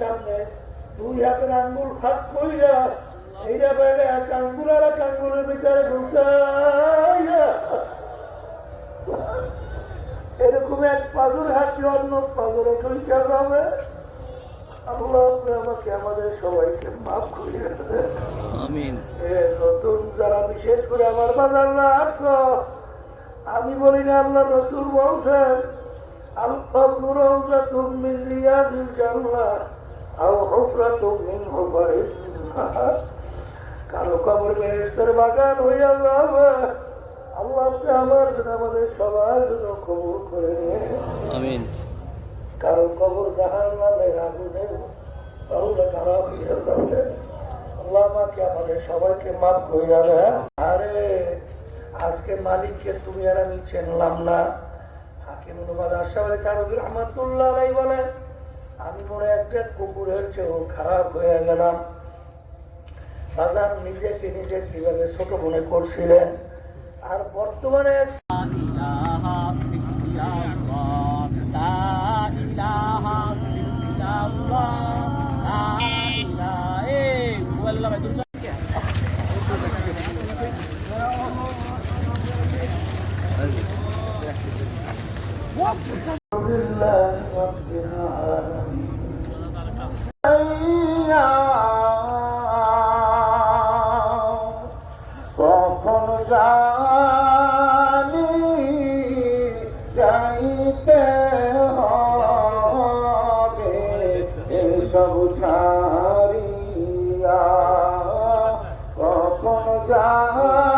সামনে দুই হাতের আঙ্গুল ফাঁক কইরা এইটা বাইরে এক আঙ্গুল আর এক আঙ্গুলের ভিতরে ঢুকাইয়া এরকম এক পাজর হাঁটি অন্য পাজরে ঢুকা যাবে। আল্লাহ আমাকে আমাদের সবাইকে মাফ করিয়ে দেন। আমিন। নতুন যারা বিশেষ করে আমার বাজাররা আসো, আমি বলি না, আল্লাহ রসুল বলছেন কারো কবর বেহেশতের বাগান হইয়া যাবে। আল্লাহ আমার আমাদের সবার জন্য কবুল করে নিয়ে আমিন। কারো কবর জাহান্নামের আগুনে খারাপ হইয়া যাবে। আল্লাহ আমাকে আমাদের সবাইকে মাফ কইরা দেন। আরে আজকে মালিককে তুমি আর আমি চিনলাম না। আমি মনে একটা কুকুরের চেয়েও খারাপ হয়ে গেলাম। বাজার নিজেকে নিজে কিভাবে ছোট মনে করছিলেন, আর বর্তমানে কখন জানি যাইতে হবে এসব ছাড়িয়া, কখন জানি